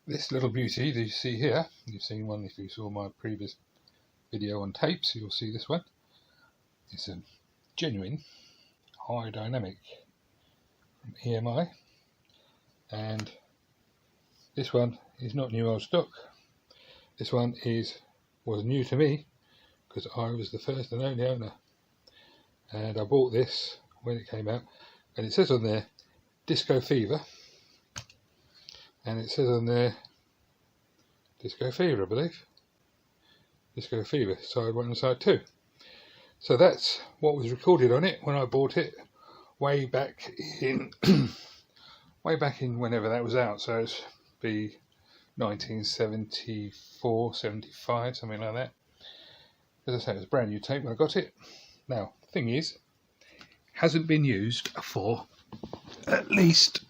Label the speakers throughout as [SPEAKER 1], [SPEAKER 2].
[SPEAKER 1] This little beauty that you see here, you've seen one if you saw my previous video on tapes, you'll see this one. It's a genuine Hi-Dynamic from EMI, and this one is not new old stock. This one was new to me because I was the first and only owner, and I bought this when it came out, and it says on there Disco Fever, and it says on there Disco Fever, I believe. Disco Fever, side 1 and side 2. So that's what was recorded on it when I bought it way back in whenever that was out. So it's be 1974, 75, something like that. As I say, it was a brand new tape when I got it. Now, the thing is, it hasn't been used for at least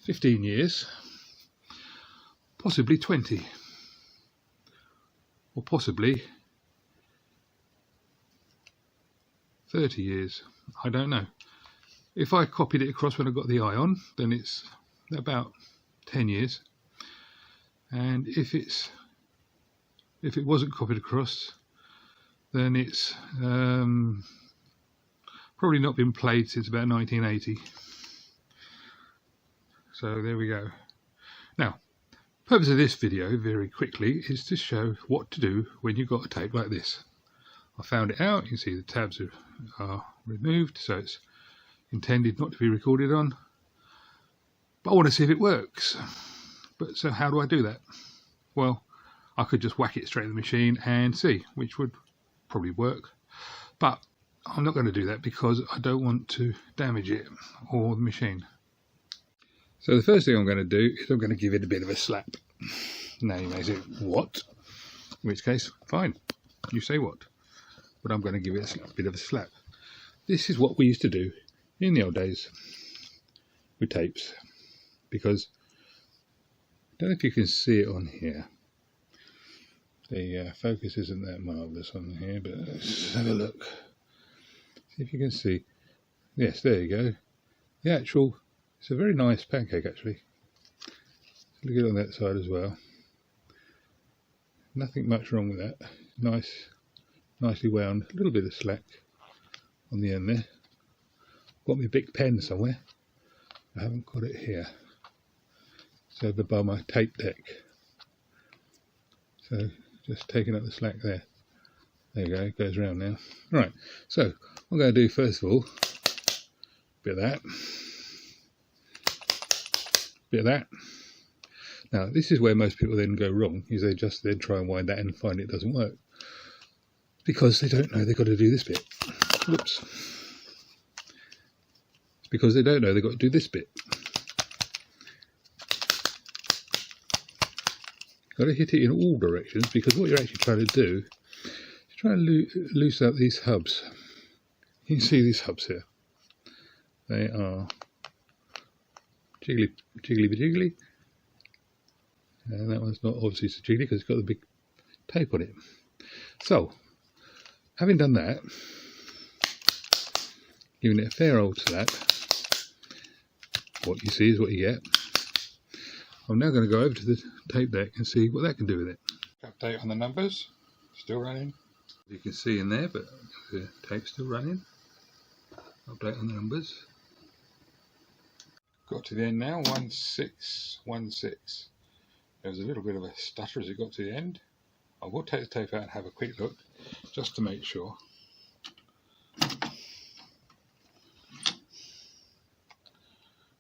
[SPEAKER 1] 15 years, possibly 20, or possibly 30 years. I don't know. If I copied it across when I got the eye on, then it's about 10 years. And if it wasn't copied across, then it's probably not been played since about 1980. So there we go. Now, the purpose of this video, very quickly, is to show what to do when you've got a tape like this. I found it out. You can see the tabs are removed, so it's intended not to be recorded on. But I want to see if it works. But so how do I do that? Well, I could just whack it straight in the machine and see, which would probably work. But I'm not going to do that because I don't want to damage it or the machine. So the first thing I'm going to do is I'm going to give it a bit of a slap. Now you may say, what? In which case, fine, you say what. But I'm going to give it a bit of a slap. This is what we used to do in the old days with tapes. Because, I don't know if you can see it on here. The focus isn't that marvellous on here, but let's have a look. See if you can see. Yes, there you go. The actual, it's a very nice pancake actually. Look at it on that side as well. Nothing much wrong with that. Nicely wound. A little bit of slack on the end there. Got my big pen somewhere. I haven't got it here. It's over by my tape deck. So just taking up the slack there. There you go, it goes around now. Right, so what I'm going to do first of all, bit of that. Bit of that. Now this is where most people then go wrong, is they just then try and wind that and find it doesn't work. Because they don't know they've got to do this bit. Whoops. It's because they don't know they've got to do this bit. Got to hit it in all directions, because what you're actually trying to do is try and loosen up these hubs. You can see these hubs here. They are jiggly. And that one's not obviously so jiggly because it's got the big tape on it. So, having done that, giving it a fair old slap, what you see is what you get. I'm now going to go over to the tape deck and see what that can do with it. Update on the numbers, still running. You can see in there, but the tape's still running. Update on the numbers. Got to the end now, 1616. There was a little bit of a stutter as it got to the end. I will take the tape out and have a quick look, just to make sure.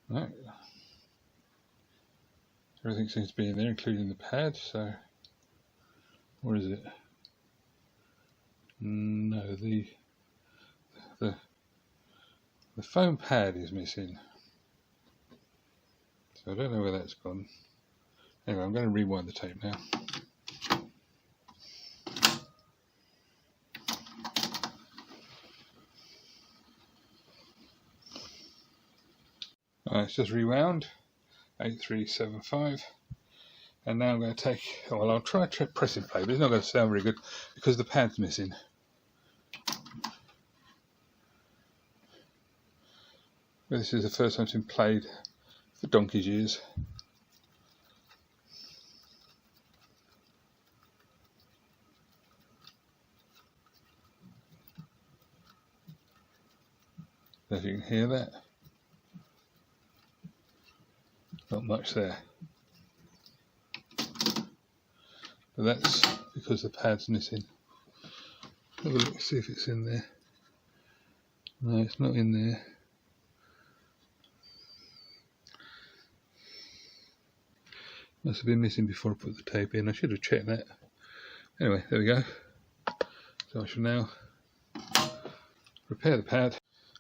[SPEAKER 1] Right. Everything seems to be in there, including the pad, so where is it? No, the foam pad is missing. So I don't know where that's gone. Anyway, I'm going to rewind the tape now. Alright, it's just rewound. 8375, and now I'm going to take, well, I'll try pressing play, but it's not going to sound very good because the pad's missing. This is the first time it's been played for donkey's years. don't know if you can hear that. Not much there. But that's because the pad's missing. Have a look, see if it's in there. No, it's not in there. Must have been missing before I put the tape in. I should have checked that. Anyway, there we go. So I shall now repair the pad.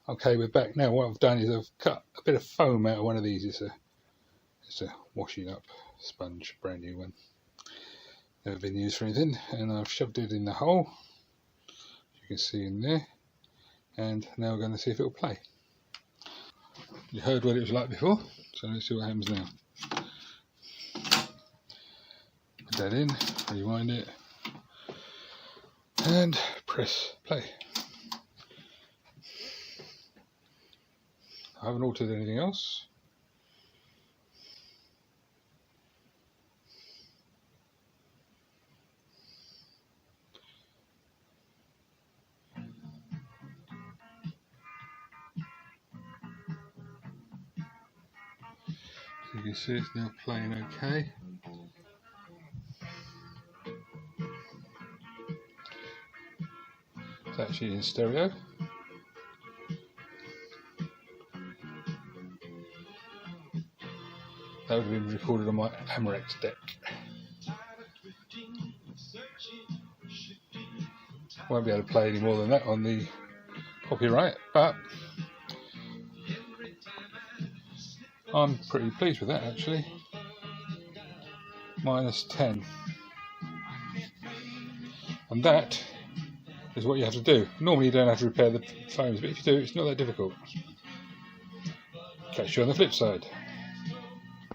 [SPEAKER 1] Okay, we're back now. What I've done is I've cut a bit of foam out of one of these. It's a washing up sponge, brand new one. Never been used for anything. And I've shoved it in the hole. You can see in there. And now we're going to see if it will play. You heard what it was like before, so let's see what happens now. Put that in, rewind it, and press play. I haven't altered anything else. So you can see it's now playing okay. It's actually in stereo. That would have been recorded on my Amerex deck. Won't be able to play any more than that on the copyright, but I'm pretty pleased with that actually. -10. And that is what you have to do. Normally you don't have to repair the phones, but if you do, it's not that difficult. Catch you on the flip side.